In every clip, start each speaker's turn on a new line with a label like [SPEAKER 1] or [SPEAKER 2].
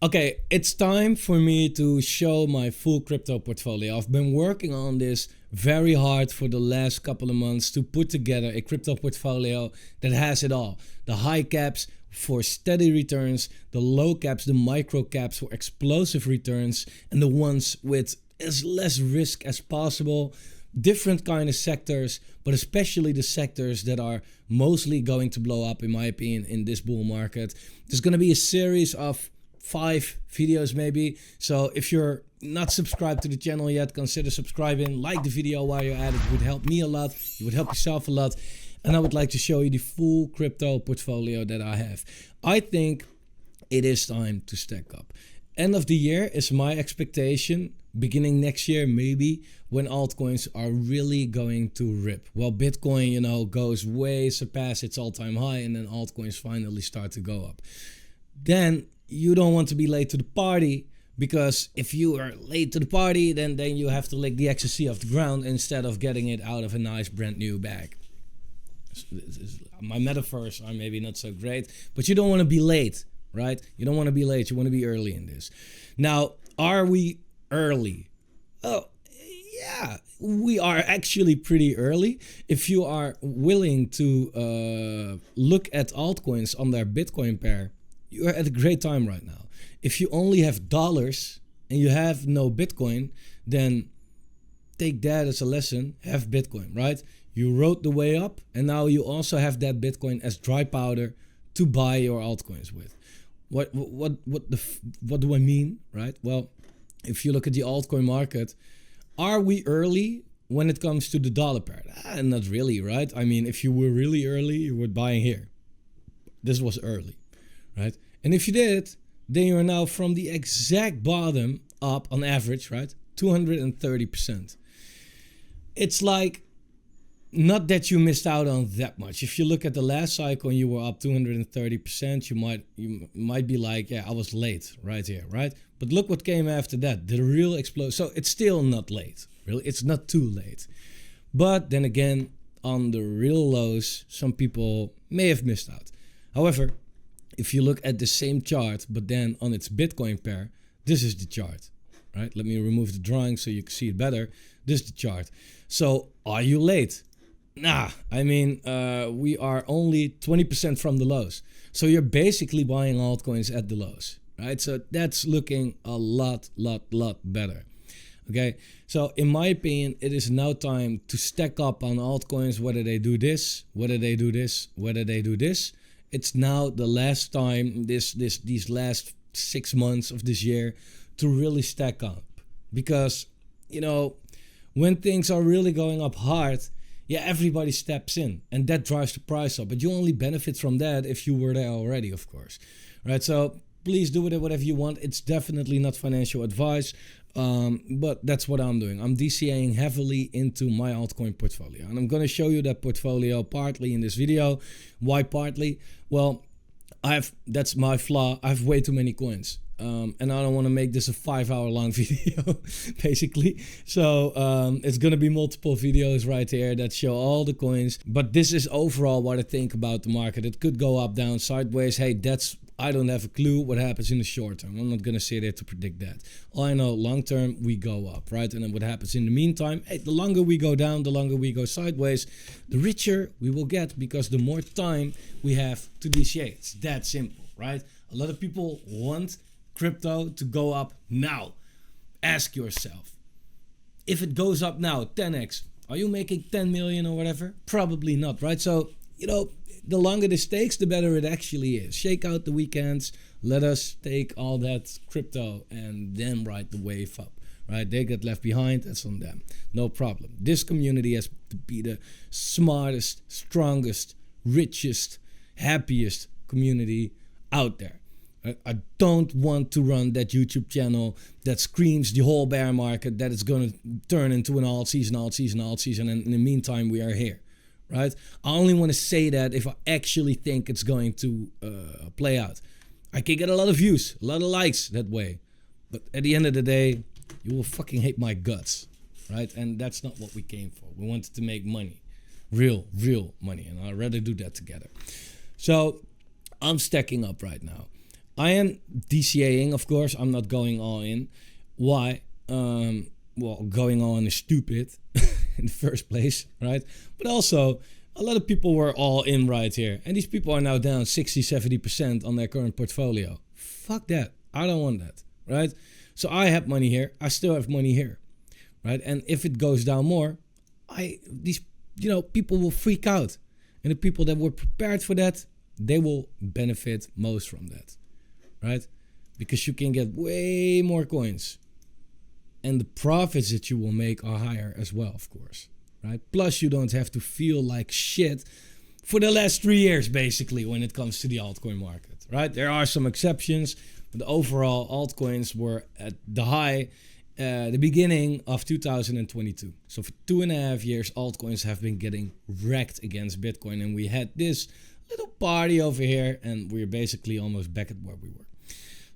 [SPEAKER 1] Okay, it's time for me to show my full crypto portfolio. I've been working on this very hard for the last couple of months to put together a crypto portfolio that has it all. The high caps for steady returns, the low caps, the micro caps for explosive returns, and the ones with as less risk as possible. Different kind of sectors, but especially the sectors that are mostly going to blow up, in my opinion, in this bull market. There's going to be a series of 5 videos maybe. So if you're not subscribed to the channel yet, consider subscribing. Like the video while you're at it. It would help me a lot. It would help yourself a lot. And I would like to show you the full crypto portfolio that I have. I think it is time to stack up. End of the year is my expectation. Beginning next year, maybe, when altcoins are really going to rip. Well, Bitcoin, goes way surpass its all-time high, and then altcoins finally start to go up. Then you don't want to be late to the party, because if you are late to the party, then you have to lick the ecstasy off the ground instead of getting it out of a nice brand new bag. My metaphors are maybe not so great, but you don't want to be late, right? You don't want to be late. You want to be early in this. Now, are we early? Oh, yeah, we are actually pretty early. If you are willing to look at altcoins on their Bitcoin pair, you're at a great time right now. If you only have dollars and you have no Bitcoin, then take that as a lesson. Have Bitcoin, right? You rode the way up, and now you also have that Bitcoin as dry powder to buy your altcoins with. What do I mean, right? Well, if you look at the altcoin market, are we early when it comes to the dollar pair? Not really, right? I mean, if you were really early, you were buying here. This was early, right? And if you did, then you're now from the exact bottom up on average, right? 230%. It's like, not that you missed out on that much. If you look at the last cycle and you were up 230%, you might be like, yeah, I was late right here, right? But look what came after that, the real explosion. So it's still not late, really. It's not too late. But then again, on the real lows, some people may have missed out. However, if you look at the same chart, but then on its Bitcoin pair, this is the chart, right? Let me remove the drawing so you can see it better. This is the chart. So are you late? Nah, I mean, we are only 20% from the lows. So you're basically buying altcoins at the lows, right? So that's looking a lot better. Okay, so in my opinion, it is now time to stack up on altcoins, whether they do this, whether they do this, whether they do this. It's now the last time, these last 6 months of this year, to really stack up. Because, when things are really going up hard, yeah, everybody steps in, and that drives the price up. But you only benefit from that if you were there already, of course. Right, so please do with it whatever you want. It's definitely not financial advice, but that's what I'm doing. I'm DCA'ing heavily into my altcoin portfolio, and I'm going to show you that portfolio partly in this video. Why partly? Well, that's my flaw. I have way too many coins. And I don't want to make this a 5-hour long video, basically. So it's going to be multiple videos right here that show all the coins. But this is overall what I think about the market. It could go up, down, sideways. Hey, I don't have a clue what happens in the short term. I'm not going to sit there to predict that. All I know, long term, we go up, right? And then what happens in the meantime, hey, the longer we go down, the longer we go sideways, the richer we will get, because the more time we have to DCA. It's that simple, right? A lot of people want crypto to go up now. Ask yourself, if it goes up now 10x, are you making 10 million or whatever? Probably not, right? So, the longer this takes, the better it actually is. Shake out the weekends. Let us take all that crypto and then ride the wave up, right? They get left behind. That's on them. No problem. This community has to be the smartest, strongest, richest, happiest community out there. I don't want to run that YouTube channel that screams the whole bear market that it's going to turn into an alt season, and in the meantime we are here, right? I only want to say that if I actually think it's going to play out. I can get a lot of views, a lot of likes that way, but at the end of the day, you will fucking hate my guts, right? And that's not what we came for. We wanted to make money, real money, and I'd rather do that together. So I'm stacking up right now. I am DCA'ing, of course. I'm not going all in. Why? Well, going all in is stupid in the first place, right? But also, a lot of people were all in right here. And these people are now down 60, 70% on their current portfolio. Fuck that. I don't want that, right? So I have money here. I still have money here, right? And if it goes down more, these people will freak out. And the people that were prepared for that, they will benefit most from that, right? Because you can get way more coins. And the profits that you will make are higher as well, of course, right? Plus, you don't have to feel like shit for the last 3 years, basically, when it comes to the altcoin market, right? There are some exceptions, but overall, altcoins were at the high the beginning of 2022. So for 2.5 years, altcoins have been getting wrecked against Bitcoin. And we had this little party over here, and we're basically almost back at where we were.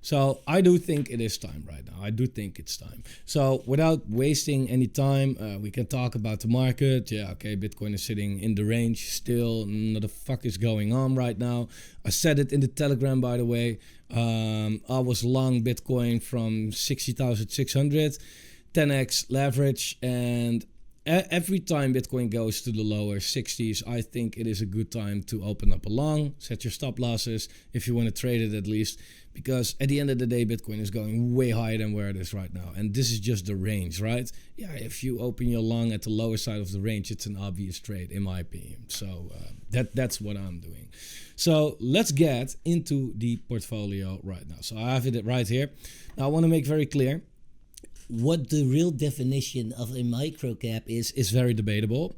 [SPEAKER 1] So I do think it is time right now. I do think it's time. So without wasting any time, we can talk about the market. Yeah, okay, Bitcoin is sitting in the range still. What the fuck is going on right now? I said it in the Telegram, by the way. I was long Bitcoin from 60,600, 10x leverage, and every time Bitcoin goes to the lower 60s, I think it is a good time to open up a long, set your stop losses if you want to trade it at least, because at the end of the day, Bitcoin is going way higher than where it is right now. And this is just the range, right? Yeah, if you open your long at the lower side of the range, it's an obvious trade, in my opinion. So that's what I'm doing. So let's get into the portfolio right now. So I have it right here. Now I want to make very clear, what the real definition of a microcap is very debatable.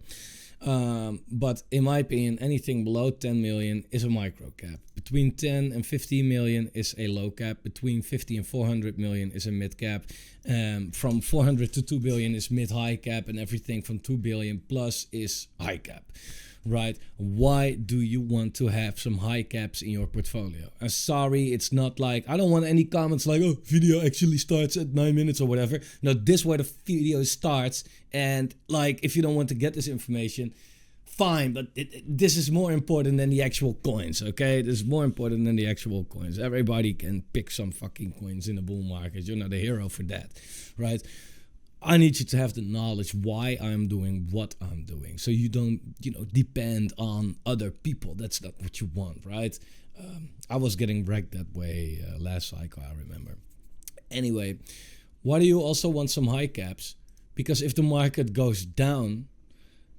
[SPEAKER 1] But in my opinion, anything below 10 million is a microcap. Between 10 and 15 million is a low cap. Between 50 and 400 million is a mid cap. From 400 to 2 billion is mid-high cap, and everything from 2 billion plus is high cap. Right? Why do you want to have some high caps in your portfolio? And sorry, it's not like, I don't want any comments like, oh, video actually starts at 9 minutes or whatever. No, this is where the video starts. And like, if you don't want to get this information, fine. But this is more important than the actual coins, okay? This is more important than the actual coins. Everybody can pick some fucking coins in the bull market. You're not a hero for that, right? I need you to have the knowledge why I'm doing what I'm doing. So you don't, depend on other people. That's not what you want, right? I was getting wrecked that way last cycle, I remember. Anyway, why do you also want some high caps? Because if the market goes down,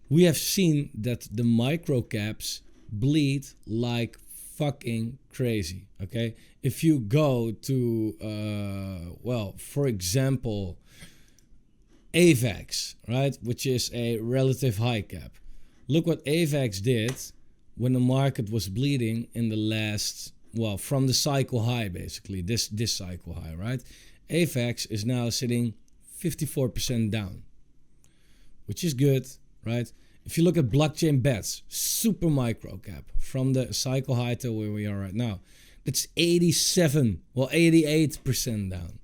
[SPEAKER 1] we have seen that the micro caps bleed like fucking crazy, okay? If you go to, for example, AVAX, right, which is a relative high cap. Look what AVAX did when the market was bleeding in the last, from the cycle high, basically, this cycle high, right? AVAX is now sitting 54% down, which is good, right? If you look at blockchain bets, super micro cap from the cycle high to where we are right now, it's 88% down,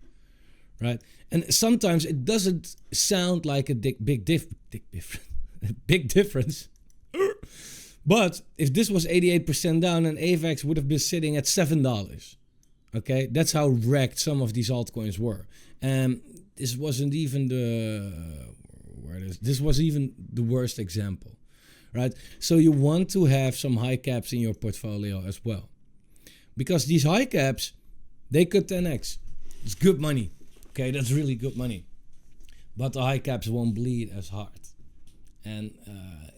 [SPEAKER 1] right? And sometimes it doesn't sound like a big difference. But if this was 88% down, and AVAX would have been sitting at $7. Okay, that's how wrecked some of these altcoins were. And this wasn't even this was even the worst example, right? So you want to have some high caps in your portfolio as well, because these high caps, they could 10x. It's good money. Okay, that's really good money. But the high caps won't bleed as hard. And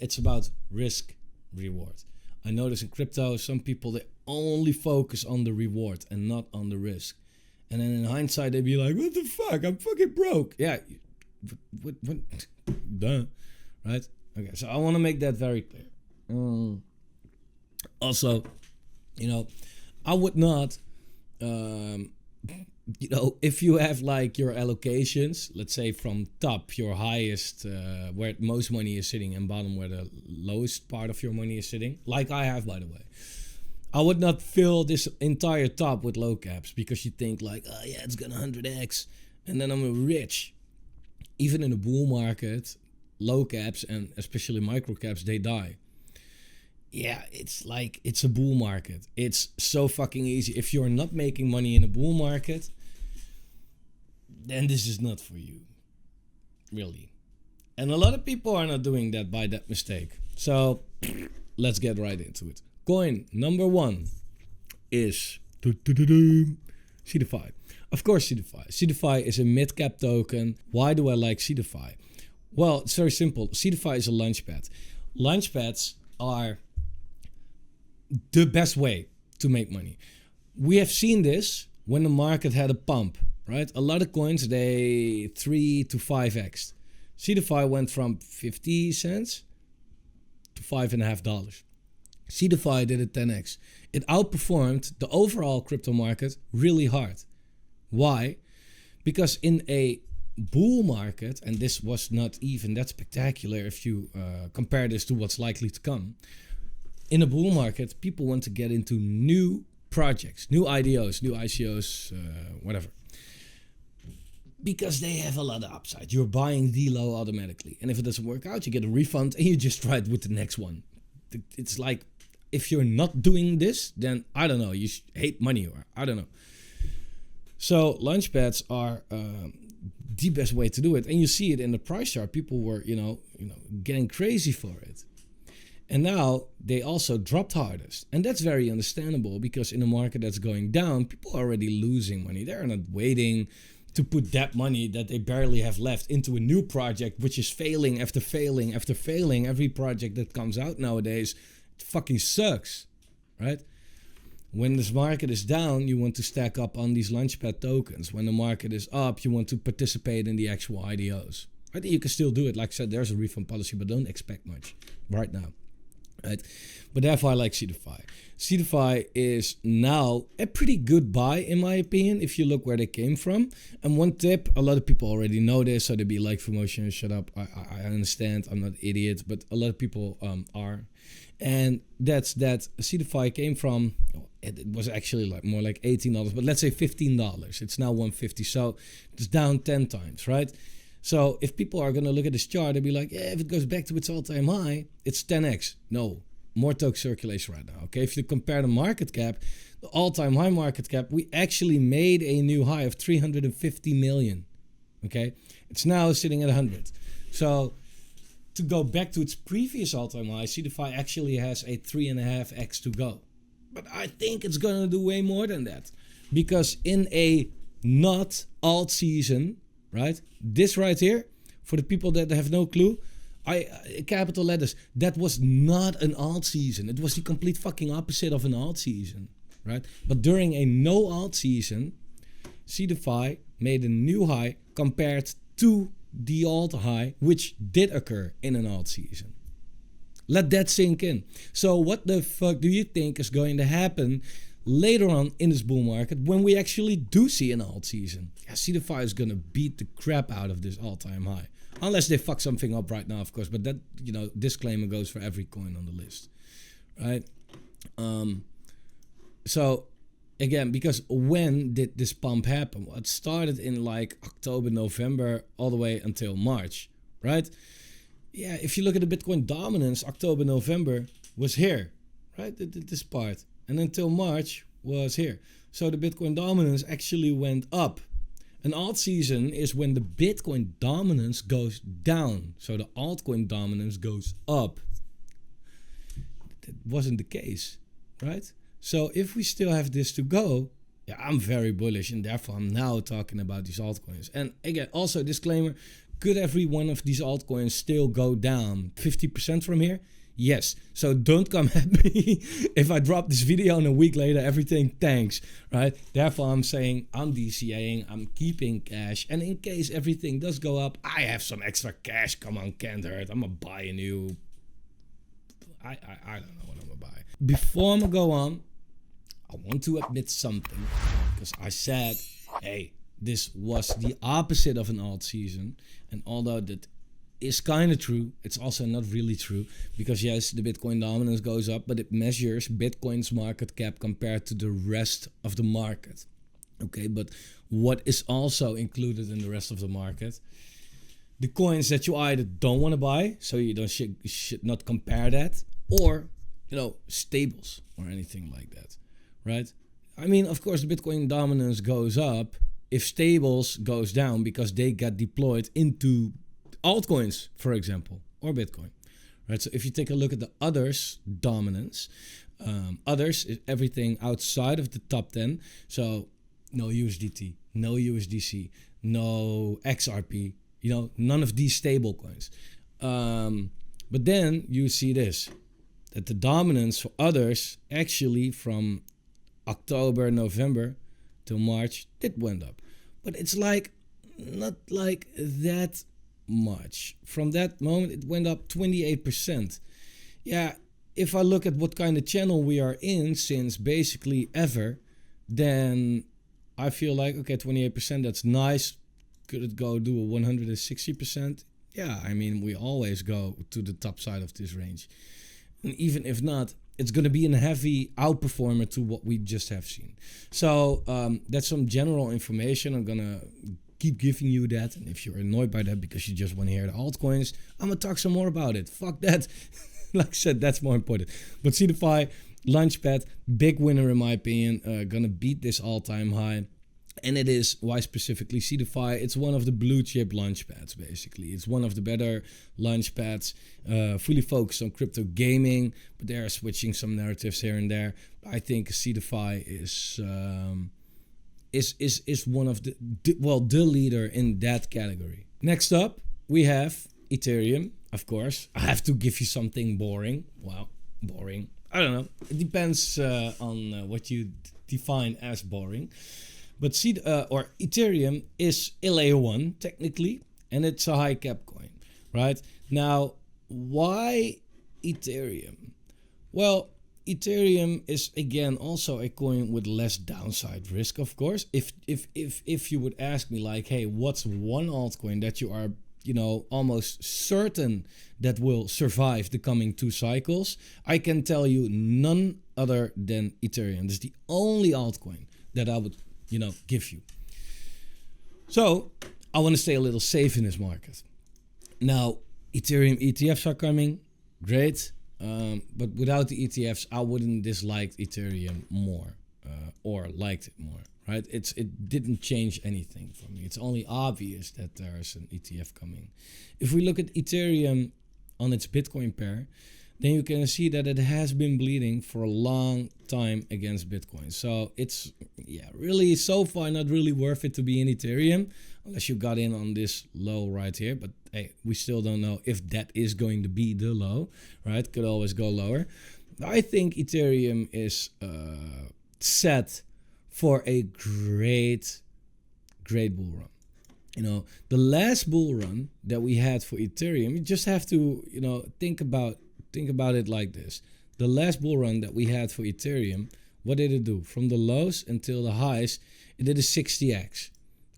[SPEAKER 1] it's about risk reward. I notice in crypto, some people, they only focus on the reward and not on the risk. And then in hindsight, they'd be like, what the fuck? I'm fucking broke. Yeah. What? Duh. Right? Okay, so I want to make that very clear. Also, I would not... if you have like your allocations, let's say from top, your highest, where most money is sitting, and bottom where the lowest part of your money is sitting, like I have, by the way, I would not fill this entire top with low caps, because you think like, oh yeah, it's gonna 100x, and then I'm rich. Even in a bull market, low caps and especially micro caps, they die. yeah, it's like, it's a bull market. It's so fucking easy. If you're not making money in a bull market, then this is not for you, really. And a lot of people are not doing that by that mistake. So let's get right into it. Coin number one is CeDeFi. Of course, CeDeFi. CeDeFi is a mid-cap token. Why do I like CeDeFi? Well, it's very simple. CeDeFi is a launchpad. Launchpads are the best way to make money. We have seen this when the market had a pump, right? A lot of coins, they 3 to 5x. CeDeFi went from 50 cents to $5.50. CeDeFi did a 10x. It outperformed the overall crypto market really hard. Why? Because in a bull market, and this was not even that spectacular if you compare this to what's likely to come. In a bull market, people want to get into new projects, new IDOs, new ICOs, whatever. Because they have a lot of upside. You're buying the low automatically. And if it doesn't work out, you get a refund and you just try it with the next one. It's like, if you're not doing this, then I don't know, you hate money, or I don't know. So launchpads are the best way to do it. And you see it in the price chart. People were, getting crazy for it. And now they also dropped hardest. And that's very understandable, because in a market that's going down, people are already losing money. They're not waiting to put that money that they barely have left into a new project, which is failing after failing after failing. Every project that comes out nowadays, it fucking sucks, right? When this market is down, you want to stack up on these launchpad tokens. When the market is up, you want to participate in the actual IDOs. I think you can still do it. Like I said, there's a refund policy, but don't expect much right now. Right? But therefore I like CeDeFi. CeDeFi is now a pretty good buy, in my opinion, if you look where they came from. And one tip, a lot of people already know this, so they'd be like, Fomo, shut up. I understand, I'm not an idiot, but a lot of people are. And that's that CeDeFi came from, it was actually like more like $18, but let's say $15. It's now $150, so it's down 10 times, right? So if people are going to look at this chart, they'll be like, yeah, if it goes back to its all-time high, it's 10x. No, more token circulation right now, okay? If you compare the market cap, the all-time high market cap, we actually made a new high of 350 million, okay? It's now sitting at 100. So to go back to its previous all-time high, CeDeFi actually has a 3.5x to go. But I think it's going to do way more than that. Because in a not alt season, right? This right here, for the people that have no clue, capital letters, that was not an alt season. It was the complete fucking opposite of an alt season, right? But during a no alt season, CeDeFi made a new high compared to the alt high, which did occur in an alt season. Let that sink in. So what the fuck do you think is going to happen later on in this bull market when we actually do see an alt season? Yeah, CeDeFi is going to beat the crap out of this all-time high. Unless they fuck something up right now, of course. But that, disclaimer goes for every coin on the list, right? So, again, because when did this pump happen? Well, it started in like October, November, all the way until March, right? Yeah, if you look at the Bitcoin dominance, October, November was here, right? This part. And until March was here. So the Bitcoin dominance actually went up. An alt season is when the Bitcoin dominance goes down. So the altcoin dominance goes up. That wasn't the case, right? So if we still have this to go, yeah, I'm very bullish, and therefore I'm now talking about these altcoins. And again, also disclaimer, could every one of these altcoins still go down 50% from here? Yes. So don't come at me if I drop this video and a week later everything tanks, right? Therefore I'm saying I'm DCA'ing, I'm keeping cash, and in case everything does go up, I have some extra cash. Come on, can't hurt. I'm gonna buy a new, I don't know what I'm gonna buy. Before I'm gonna go on, I want to admit something, because I said, hey, this was the opposite of an alt season, and although that is kind of true, it's also not really true, because yes, the Bitcoin dominance goes up, but it measures Bitcoin's market cap compared to the rest of the market. Okay, but what is also included in the rest of the market? The coins that you either don't want to buy, so you should not compare that, or stables or anything like that, right? I mean, of course, the Bitcoin dominance goes up if stables goes down because they get deployed into altcoins, for example, or Bitcoin, right? So if you take a look at the others dominance, others is everything outside of the top 10. So no USDT, no USDC, no XRP, none of these stable coins. But then you see this, that the dominance for others actually from October, November till March, it went up. But it's like, not like that much. From that moment, it went up 28%. Yeah, if I look at what kind of channel we are in since basically ever, then I feel like, okay, 28%, that's nice. Could it go do a 160%? Yeah, I mean, we always go to the top side of this range. And even if not, it's going to be a heavy outperformer to what we just have seen. So that's some general information. I'm going to keep giving you that. And if you're annoyed by that because you just want to hear the altcoins, I'm going to talk some more about it. Fuck that. Like I said, that's more important. But CeDeFi, Launchpad, big winner in my opinion. Going to beat this all-time high. And it is, why specifically CeDeFi? It's one of the blue chip launchpads, basically. It's one of the better launchpads, fully focused on crypto gaming, but they are switching some narratives here and there. I think CeDeFi is one of the leader in that category. Next up, we have Ethereum, of course. I have to give you something boring. Wow, boring. I don't know. It depends on what you define as boring. But Ethereum is a layer 1 technically, and it's a high cap coin, right? Now, why Ethereum? Well, Ethereum is again also a coin with less downside risk, of course. If you would ask me like, hey, what's one altcoin that you are almost certain that will survive the coming 2 cycles, I can tell you none other than Ethereum. This is the only altcoin that I would give you. So I want to stay a little safe in this market. Now, Ethereum ETFs are coming, great. But without the ETFs, I wouldn't dislike Ethereum more or liked it more, right? It didn't change anything for me. It's only obvious that there's an ETF coming. If we look at Ethereum on its Bitcoin pair, then you can see that it has been bleeding for a long time against Bitcoin. So it's, really so far not really worth it to be in Ethereum unless you got in on this low right here. But hey, we still don't know if that is going to be the low, right? Could always go lower. I think Ethereum is set for a great bull run. The last bull run that we had for Ethereum, you just have to, think about it like this. The last bull run that we had for Ethereum, what did it do? From the lows until the highs, it did a 60x.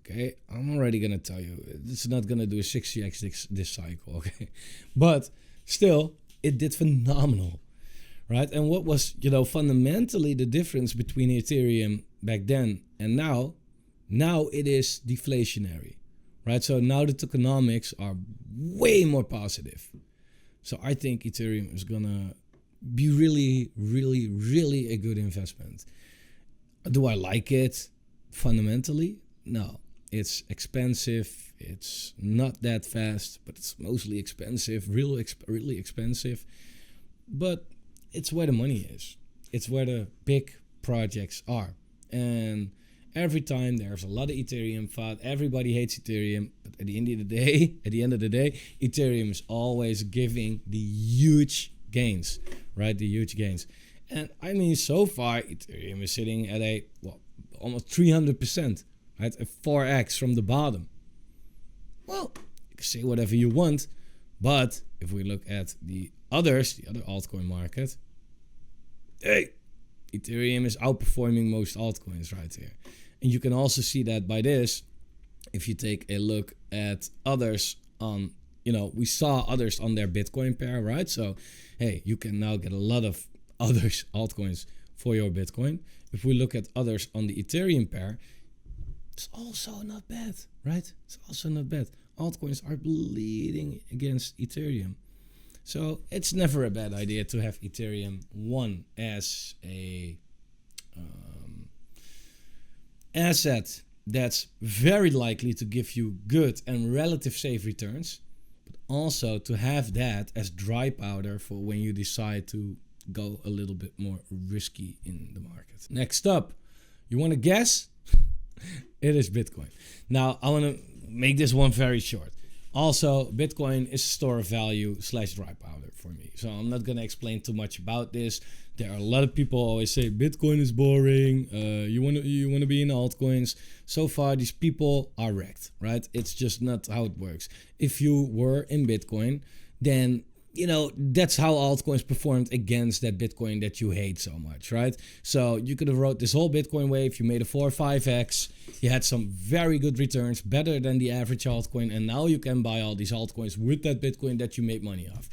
[SPEAKER 1] Okay, I'm already going to tell you, it's not going to do a 60x this cycle, okay? But still, it did phenomenal, right? And what was, fundamentally the difference between Ethereum back then and now it is deflationary, right? So now the tokenomics are way more positive. So I think Ethereum is going to be really, really, really a good investment. Do I like it fundamentally? No. It's expensive. It's not that fast, but it's mostly expensive, really expensive. But it's where the money is. It's where the big projects are. And every time there's a lot of Ethereum thought, everybody hates Ethereum, but at the end of the day, Ethereum is always giving the huge gains, right? The huge gains. And I mean, so far, Ethereum is sitting at almost 300%, right? A 4x from the bottom. Well, you can say whatever you want, but if we look at the other altcoin market, hey, Ethereum is outperforming most altcoins right here. And you can also see that by this, if you take a look at others on, we saw others on their Bitcoin pair, right? So, hey, you can now get a lot of others altcoins for your Bitcoin. If we look at others on the Ethereum pair, it's also not bad, right? It's also not bad. Altcoins are bleeding against Ethereum. So it's never a bad idea to have Ethereum 1 as a asset that's very likely to give you good and relative safe returns, but also to have that as dry powder for when you decide to go a little bit more risky in the market. Next up, you want to guess? It is Bitcoin. Now, I want to make this one very short. Also, Bitcoin is a store of value / dry powder for me. So I'm not going to explain too much about this. There are a lot of people always say Bitcoin is boring. You want to be in altcoins. So far, these people are wrecked, right? It's just not how it works. If you were in Bitcoin, then that's how altcoins performed against that Bitcoin that you hate so much, right? So you could have rode this whole Bitcoin wave. You made a 4 or 5x. You had some very good returns, better than the average altcoin. And now you can buy all these altcoins with that Bitcoin that you made money off.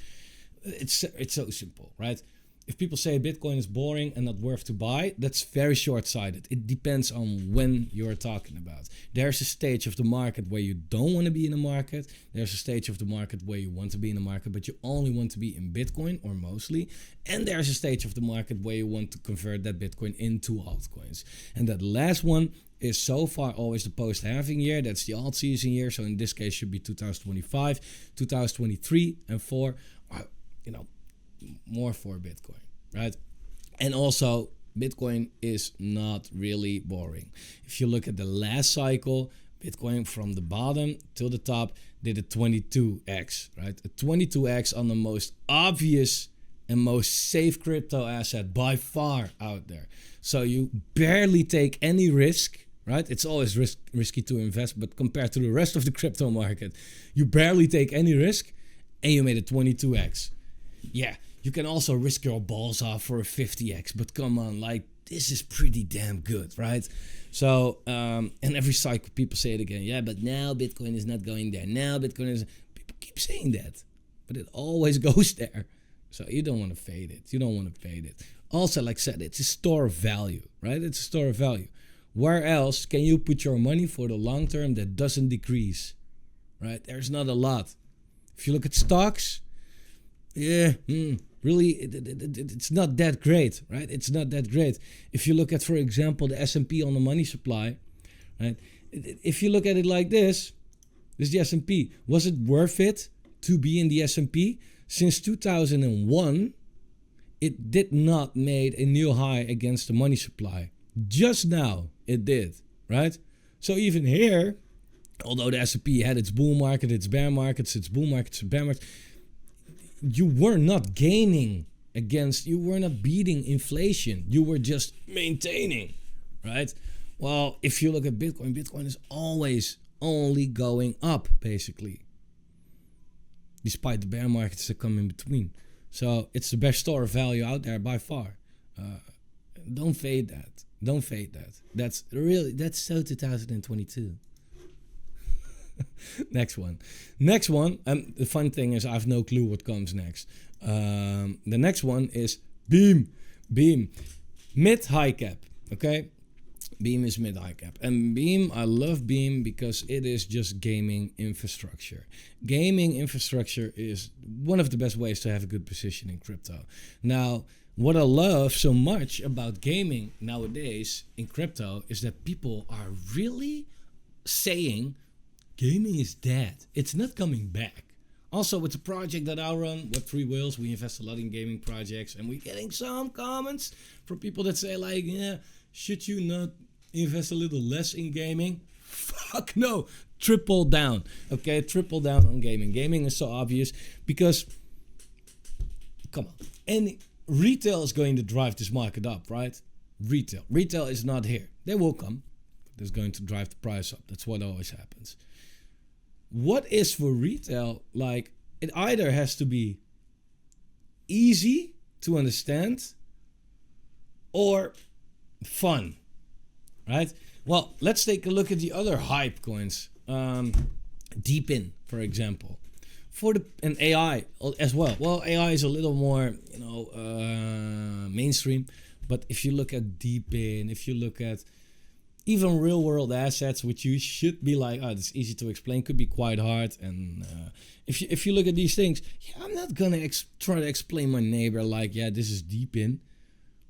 [SPEAKER 1] It's so simple, right? If people say Bitcoin is boring and not worth to buy, that's very short-sighted. It depends on when you're talking about. There's a stage of the market where you don't want to be in the market. There's a stage of the market where you want to be in the market, but you only want to be in Bitcoin, or mostly. And there's a stage of the market where you want to convert that Bitcoin into altcoins. And that last one is so far always the post-halving year. That's the alt-season year. So in this case, should be 2025, 2023, and 4. More for Bitcoin, right? And also, Bitcoin is not really boring. If you look at the last cycle, Bitcoin from the bottom to the top did a 22x, right? A 22x on the most obvious and most safe crypto asset by far out there. So you barely take any risk, right? It's always risky to invest, but compared to the rest of the crypto market, you barely take any risk, and you made a 22x. Yeah, you can also risk your balls off for a 50x, but come on, this is pretty damn good, right? So, and every cycle people say it again. Yeah, but now Bitcoin is not going there. Now Bitcoin is... People keep saying that, but it always goes there. So you don't want to fade it. Also, like I said, it's a store of value, right? It's a store of value. Where else can you put your money for the long term that doesn't decrease, right? There's not a lot. If you look at stocks... Yeah, really, it's not that great, right? It's not that great. If you look at, for example, the S&P on the money supply, right? If you look at it like this is the S&P. Was it worth it to be in the S&P? Since 2001, it did not made a new high against the money supply. Just now, it did, right? So even here, although the S&P had its bull market, its bear markets, its bull markets, its bear markets, you were not gaining you were not beating inflation. You were just maintaining, right? Well, if you look at Bitcoin is always only going up, basically. Despite the bear markets that come in between. So it's the best store of value out there by far. Don't fade that. That's so 2022. Next one. The fun thing is I have no clue what comes next. The next one is Beam. Mid-high cap. Okay? Beam is mid-high cap. And Beam, I love Beam because it is just gaming infrastructure. Gaming infrastructure is one of the best ways to have a good position in crypto. Now, what I love so much about gaming nowadays in crypto is that people are really saying gaming is dead. It's not coming back. Also, with the project that I run, with 3 Whales, we invest a lot in gaming projects, and we're getting some comments from people that say should you not invest a little less in gaming? Fuck no. Triple down. Okay, triple down on gaming. Gaming is so obvious because, come on, and retail is going to drive this market up, right? Retail is not here. They will come. But it's going to drive the price up. That's what always happens. What is for retail, it either has to be easy to understand or fun, right? Well, let's take a look at the other hype coins. Deepin, for example. And AI as well. Well, AI is a little more, mainstream. But if you look at Deepin, if you look at even real world assets, which you should be like, oh, it's easy to explain, could be quite hard. And if you look at these things, yeah, I'm not gonna try to explain my neighbor like, yeah, this is deep in,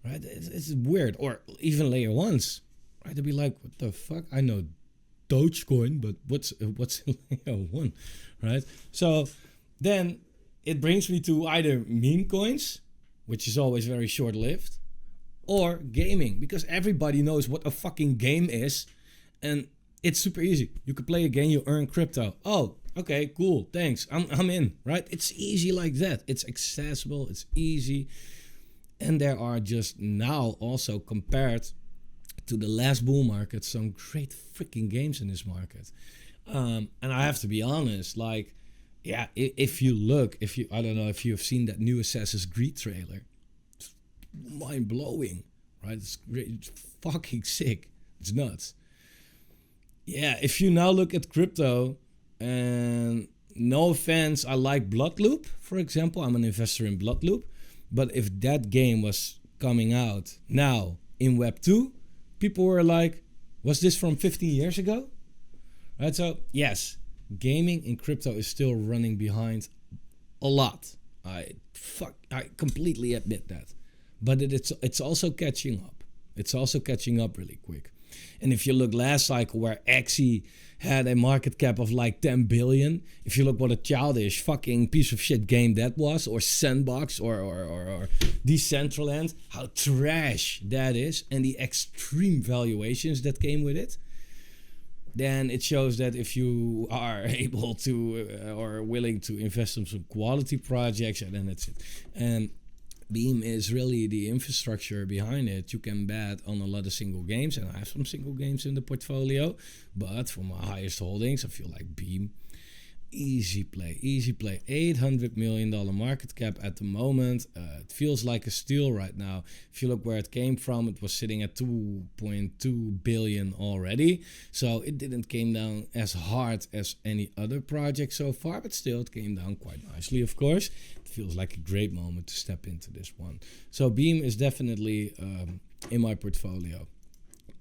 [SPEAKER 1] right? It's weird. Or even layer ones, right? They'll be like, what the fuck? I know Dogecoin, but what's layer one, right? So then it brings me to either meme coins, which is always very short lived, or gaming, because everybody knows what a fucking game is, and it's super easy. You could play a game, you earn crypto. Oh, okay, cool, thanks. I'm in, right? It's easy like that. It's accessible, it's easy. And there are just now also, compared to the last bull market, some great freaking games in this market. And I have to be honest, like, yeah, if you I don't know if you have seen that new Assassin's Creed trailer. Mind blowing, right? It's great. It's fucking sick. It's nuts. Yeah, if you now look at crypto, and no offense, I like Bloodloop, for example. I'm an investor in Bloodloop. But if that game was coming out now in Web 2, people were like, was this from 15 years ago? Right? So, yes, gaming in crypto is still running behind a lot. I completely admit that. But it's also catching up. It's also catching up really quick. And if you look last cycle where Axie had a market cap of like 10 billion, if you look what a childish fucking piece of shit game that was, or Sandbox, or Decentraland, how trash that is, and the extreme valuations that came with it, then it shows that if you are able to or willing to invest in some quality projects, and then that's it. And Beam is really the infrastructure behind it. You can bet on a lot of single games, and I have some single games in the portfolio, but for my highest holdings, I feel like Beam, easy play. $800 million market cap at the moment. It feels like a steal right now. If you look where it came from, it was sitting at 2.2 billion already. So it didn't came down as hard as any other project so far, but still it came down quite nicely, of course. It feels like a great moment to step into this one. So Beam is definitely in my portfolio.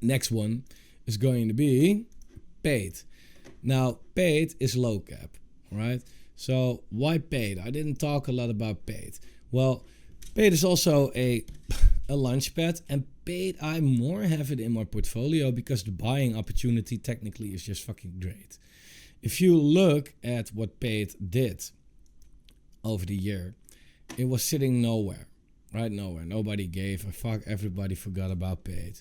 [SPEAKER 1] Next one is going to be Paid. Now, Paid is low cap, right? So why Paid? I didn't talk a lot about Paid. Well, Paid is also a launchpad, and Paid, I more have it in my portfolio because the buying opportunity technically is just fucking great. If you look at what Paid did over the year, it was sitting nowhere, right? Nowhere. Nobody gave a fuck. Everybody forgot about Paid.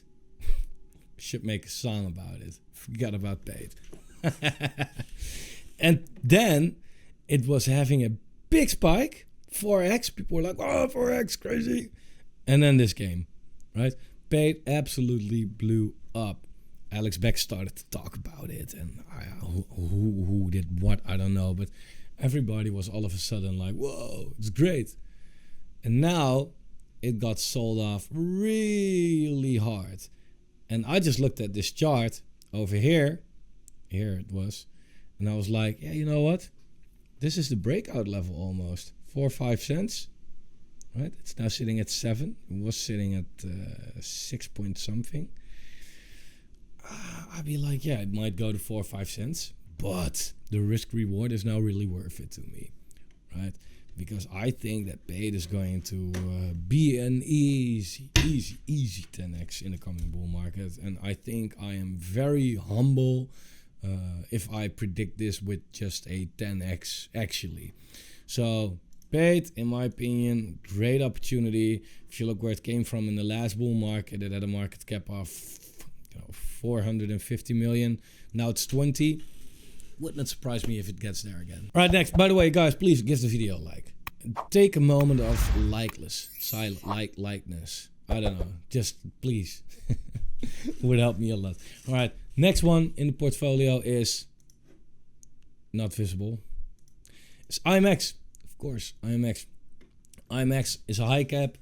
[SPEAKER 1] Should make a song about it. Forgot about Paid. And then it was having a big spike, 4x. People were like, oh, 4x, crazy. And then this game, right? Paid absolutely blew up. Alex Beck started to talk about it, and who did what, I don't know, but everybody was all of a sudden like, whoa, it's great. And now it got sold off really hard. And I just looked at this chart over here it was, and I was like, yeah, you know what? This is the breakout level almost. 4 or 5 cents, right? It's now sitting at 7. It was sitting at 6 point something. I'd be like, yeah, it might go to 4 or 5 cents, but the risk reward is now really worth it to me, right? Because I think that Paid is going to be an easy 10x in the coming bull market. And I think I am very humble if I predict this with just a 10x actually. So Paid, in my opinion, great opportunity. If you look where it came from in the last bull market, it had a market cap of 450 million. Now it's 20. Would not surprise me if it gets there again. All right, next. By the way, guys, please give the video a like. Take a moment of likeness. I don't know. Just please. Would help me a lot. All right. Next one in the portfolio is not visible. It's IMX. Of course, IMX. IMX is a high cap.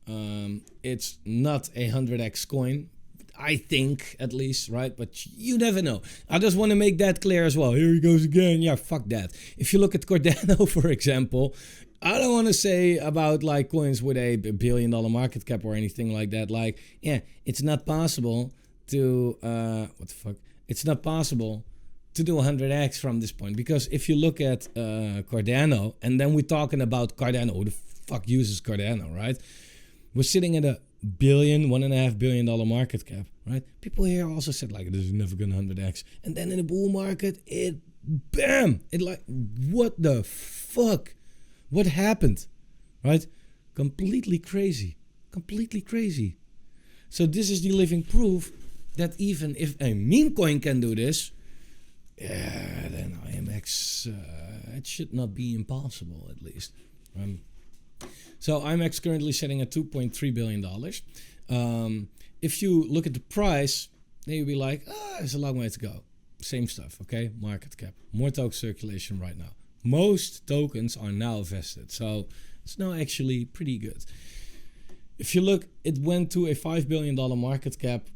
[SPEAKER 1] It's not a 100x coin. I think, at least, right? But you never know. I just want to make that clear as well. Here he goes again. Yeah, fuck that. If you look at Cardano, for example, I don't want to say about like coins with a $1 billion market cap or anything like that. Like, yeah, it's not possible to what the fuck? It's not possible to do 100x from this point, because if you look at Cardano, and then we're talking about Cardano, who the fuck uses Cardano, right? We're sitting at a $1.5 billion market cap, right? People here also said like this is never gonna 100x, and then in the bull market, it bam, it like what the fuck, what happened, right? Completely crazy. So this is the living proof that even if a meme coin can do this, yeah, then IMX, it should not be impossible, at least. So IMX currently sitting at $2.3 billion. If you look at the price, then you'll be like, there's a long way to go. Same stuff, okay? Market cap. More token circulation right now. Most tokens are now vested, so it's now actually pretty good. If you look, it went to a $5 billion market cap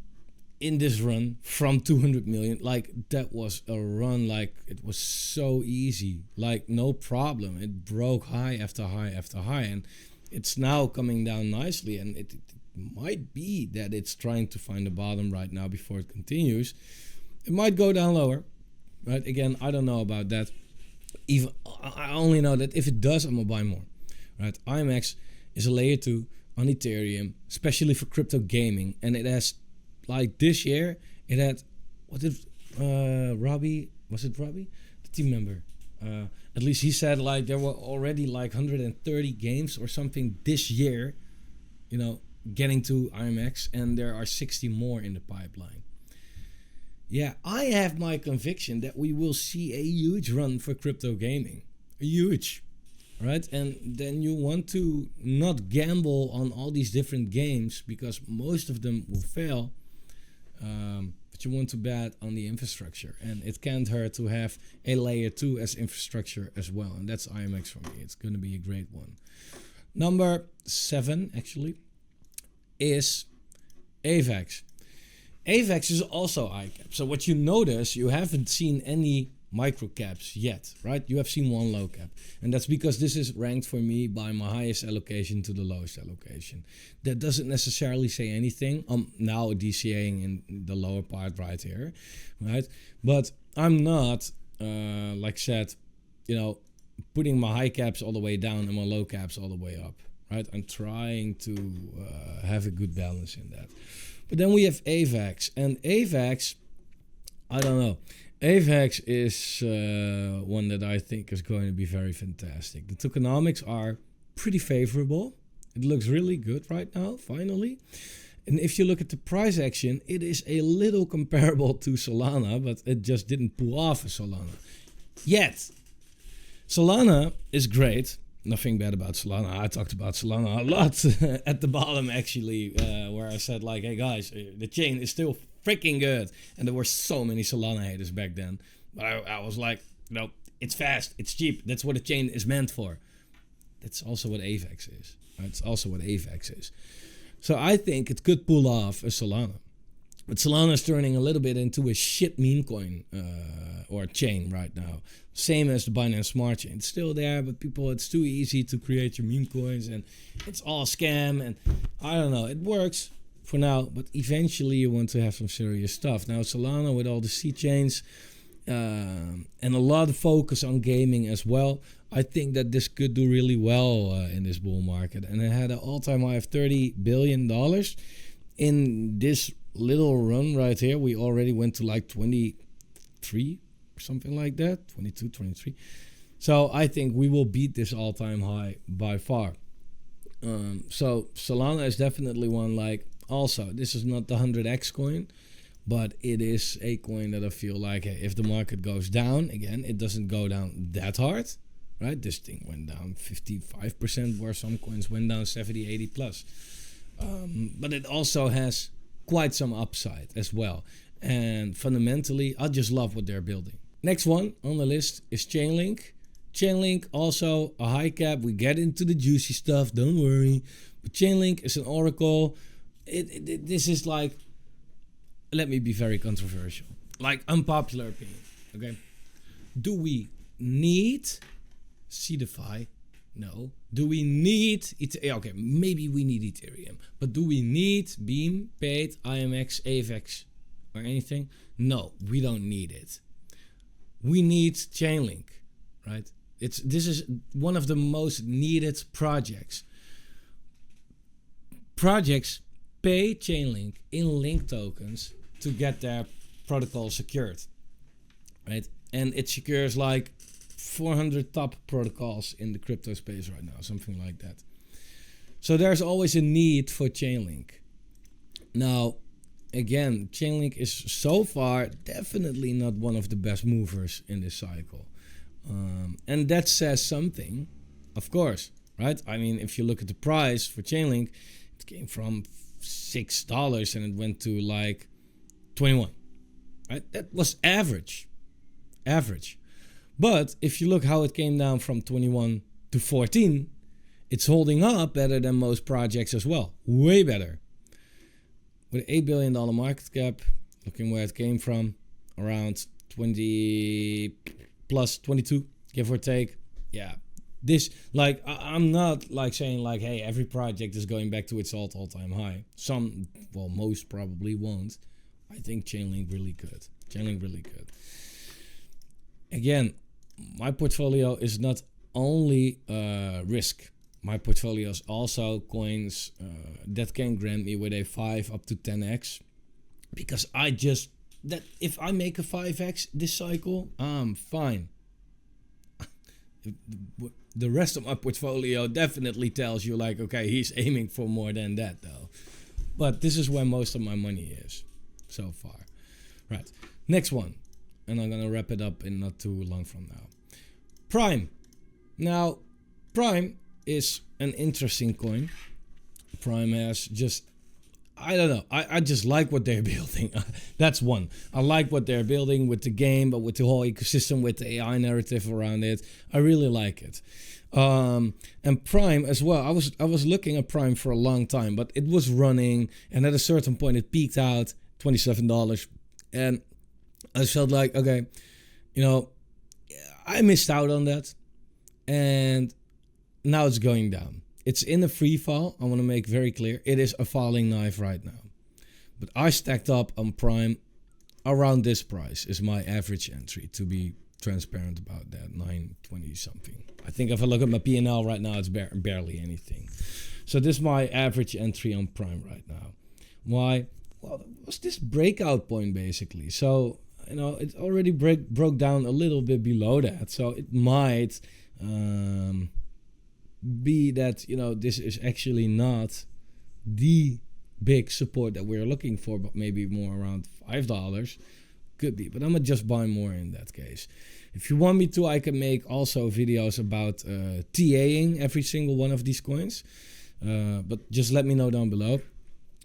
[SPEAKER 1] in this run from 200 million. Like, that was a run, like, it was so easy. Like, no problem. It broke high after high after high, and it's now coming down nicely, and it might be that it's trying to find a bottom right now before it continues. It might go down lower, right? Again, I don't know about that. Even I only know that if it does, I'm gonna buy more, right? IMX is a layer 2 on Ethereum, especially for crypto gaming, and it has, like, this year it had, what did Robbie, was it Robbie, the team member, at least he said like there were already like 130 games or something this year, you know, getting to IMX, and there are 60 more in the pipeline. Yeah, I have my conviction that we will see a huge run for crypto gaming. Huge, right? And then you want to not gamble on all these different games because most of them will fail. But you want to bet on the infrastructure. And it can't hurt to have a layer 2 as infrastructure as well. And that's IMX for me. It's going to be a great one. Number 7, actually, is AVAX. AVAX is also ICAP. So what you notice, you haven't seen any micro caps yet, right? You have seen one low cap. And that's because this is ranked for me by my highest allocation to the lowest allocation. That doesn't necessarily say anything. Now DCA'ing in the lower part right here, right? But I'm not, like said, you know, putting my high caps all the way down and my low caps all the way up, right? I'm trying to have a good balance in that. But then we have AVAX, and AVAX, I don't know. AVAX is one that I think is going to be very fantastic. The tokenomics are pretty favorable. It looks really good right now, finally. And if you look at the price action, it is a little comparable to Solana, but it just didn't pull off a Solana yet. Solana is great. Nothing bad about Solana. I talked about Solana a lot at the bottom, actually, where I said, like, hey guys, the chain is still freaking good. And there were so many Solana haters back then. But I was like, you know, it's fast, it's cheap. That's what a chain is meant for. That's also what AVAX is. That's also what AVAX is. So I think it could pull off a Solana. But Solana is turning a little bit into a shit meme coin or chain right now. Same as the Binance Smart Chain. It's still there, but people, it's too easy to create your meme coins, and it's all scam, and I don't know. It works for now, but eventually you want to have some serious stuff. Now Solana with all the C chains and a lot of focus on gaming as well. I think that this could do really well in this bull market. And it had an all-time high of $30 billion. In this little run right here, we already went to like 23, something like that, 22, 23. So I think we will beat this all-time high by far. So Solana is definitely one. Like, also, this is not the 100x coin, but it is a coin that I feel like, hey, if the market goes down, again, it doesn't go down that hard, right? This thing went down 55%, where some coins went down 70, 80 plus. But it also has quite some upside as well. And fundamentally, I just love what they're building. Next one on the list is Chainlink. Chainlink, also a high cap. We get into the juicy stuff, don't worry. But Chainlink is an oracle. This is like, let me be very controversial. Like, unpopular opinion, okay? Do we need CeDeFi? No. Do we need maybe we need Ethereum, but do we need Beam, Paid, IMX, AVAX or anything? No, we don't need it. We need Chainlink, right? This is one of the most needed projects. Projects pay Chainlink in link tokens to get their protocol secured, right? And it secures like 400 top protocols in the crypto space right now, something like that. So there's always a need for Chainlink. Now, again, Chainlink is so far definitely not one of the best movers in this cycle. And that says something, of course, right? I mean, if you look at the price for Chainlink, it came from $6 and it went to like 21, right? That was average. But if you look how it came down from 21 to 14, it's holding up better than most projects as well. Way better. With an $8 billion market cap, looking where it came from, around 20 plus 22, give or take. Yeah, this, like, I'm not like saying like, hey, every project is going back to its all-time high. Some, well, most probably won't. I think Chainlink really could. Again, my portfolio is not only risk. My portfolio is also coins that can grant me with a 5 up to 10x. Because that if I make a 5x this cycle, I'm fine. The rest of my portfolio definitely tells you like, okay, he's aiming for more than that though. But this is where most of my money is so far. Right, next one. And I'm going to wrap it up in not too long from now. Prime. Now, Prime is an interesting coin. Prime has just, I don't know, I just like what they're building. That's one. I like what they're building with the game, but with the whole ecosystem, with the AI narrative around it. I really like it. And Prime as well. I was looking at Prime for a long time, but it was running, and at a certain point it peaked out $27, and I felt like, okay, you know, I missed out on that, and now it's going down. It's in a free fall. I want to make very clear. It is a falling knife right now. But I stacked up on Prime around this price is my average entry, to be transparent about that, 920 something. I think if I look at my P&L right now, it's barely anything. So this is my average entry on Prime right now. Why? Well, it was this breakout point basically. So, you know, it already broke down a little bit below that. So it might be that, you know, this is actually not the big support that we're looking for, but maybe more around $5. Could be, but I'm gonna just buy more in that case. If you want me to, I can make also videos about DCA'ing every single one of these coins. But just let me know down below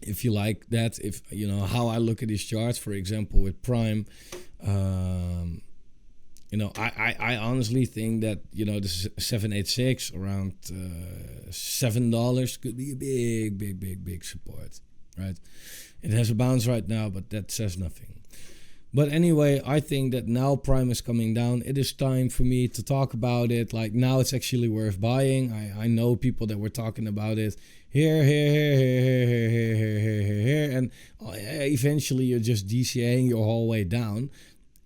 [SPEAKER 1] if you like that, if you know how I look at these charts. For example, with Prime, you know, I honestly think that, you know, this is 786 around $7 could be a big support, right? It has a bounce right now, but that says nothing. But anyway, I think that now Prime is coming down. It is time for me to talk about it. Like, now it's actually worth buying. I know people that were talking about it here, and eventually you're just DCA'ing your whole way down.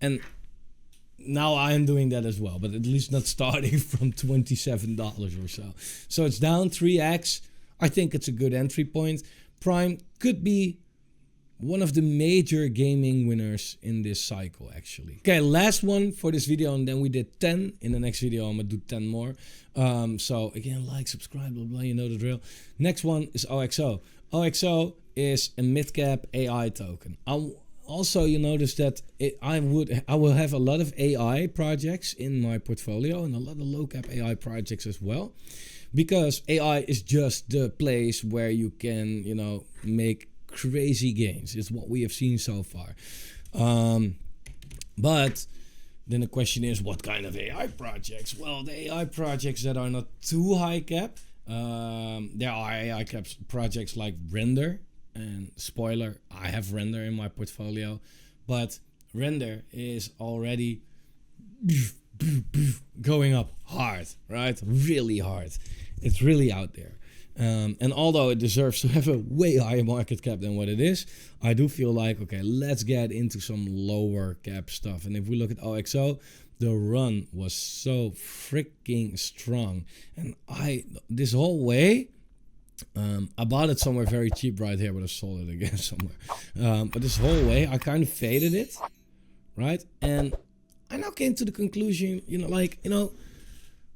[SPEAKER 1] And now I am doing that as well, but at least not starting from $27 or so. So it's down 3x. I think it's a good entry point. Prime could be one of the major gaming winners in this cycle, actually. Okay, last one for this video, and then we did 10. In the next video, I'm gonna do 10 more. So again, like, subscribe, blah, blah, you know the drill. Next one is OXO. OXO is a mid-cap AI token. Also, you notice that I will have a lot of AI projects in my portfolio and a lot of low-cap AI projects as well, because AI is just the place where you can, you know, make crazy gains. It's what we have seen so far. But then the question is, what kind of AI projects? Well, the AI projects that are not too high cap, there are AI cap projects like Render. And spoiler, I have Render in my portfolio, but Render is already going up hard, right? Really hard. It's really out there. And although it deserves to have a way higher market cap than what it is, I do feel like, okay, let's get into some lower cap stuff. And if we look at OXO, the run was so freaking strong. And this whole way, I bought it somewhere very cheap right here, but I sold it again somewhere. But this whole way, I kind of faded it, right? And I now came to the conclusion,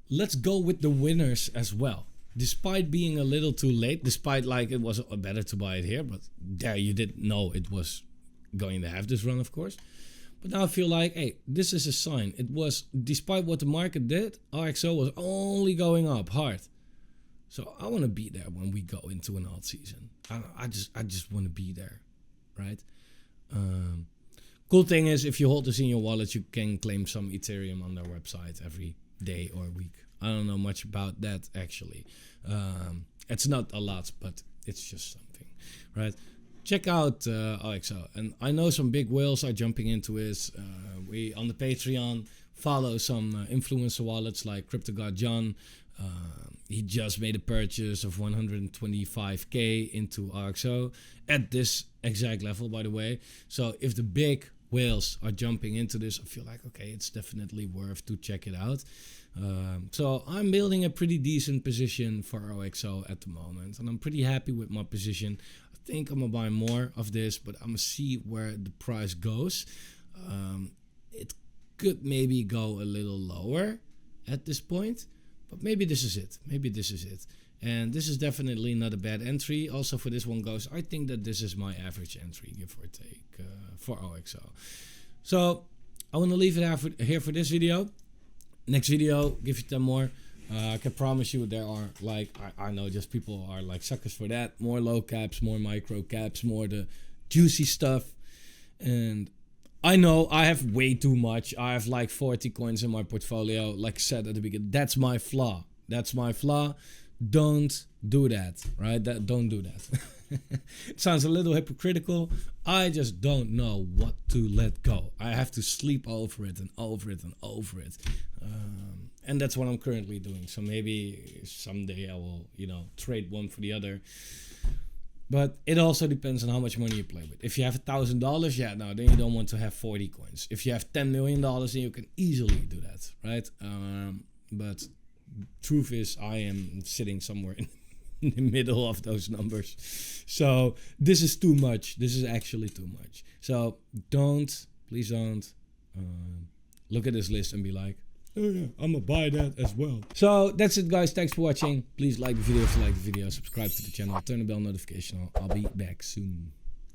[SPEAKER 1] let's go with the winners as well. Despite being a little too late, despite like it was better to buy it here, but there you didn't know it was going to have this run, of course. But now I feel like, hey, this is a sign. It was, despite what the market did, RXO was only going up hard. So I want to be there when we go into an alt season. I just want to be there, right? Cool thing is, if you hold this in your wallet, you can claim some Ethereum on their website every day or week. I don't know much about that actually. It's not a lot, but it's just something, right? Check out OXO, and I know some big whales are jumping into it. We on the Patreon follow some influencer wallets like Crypto God John. He just made a purchase of 125k into RXO at this exact level, by the way. So if the big whales are jumping into this, I feel like, okay, it's definitely worth to check it out. So I'm building a pretty decent position for OXO at the moment, and I'm pretty happy with my position. I think I'm gonna buy more of this, but I'm gonna see where the price goes. It could maybe go a little lower at this point, but maybe this is it. Maybe this is it. And this is definitely not a bad entry. Also for this one goes, I think that this is my average entry, give or take, for OXO. So I want to leave it here for this video. Next video, give you 10 more. I can promise you there are like, I know just people are like suckers for that. More low caps, more micro caps, more the juicy stuff. And I know I have way too much. I have like 40 coins in my portfolio. Like I said at the beginning, that's my flaw. That's my flaw. Don't do that, right? Don't do that. It sounds a little hypocritical. I just don't know what to let go. I have to sleep over it and over it and over it. And that's what I'm currently doing. So maybe someday I will, trade one for the other. But it also depends on how much money you play with. If you have $1,000, yeah, no, then you don't want to have 40 coins. If you have $10 million, then you can easily do that, right? But truth is, I am sitting somewhere in the middle of those numbers. So this is too much. This is actually too much. So please don't look at this list and be like, oh yeah, I'm gonna buy that as well. So that's it, guys. Thanks for watching. Please like the video if you like the video. Subscribe to the channel. Turn the bell notification on. I'll be back soon.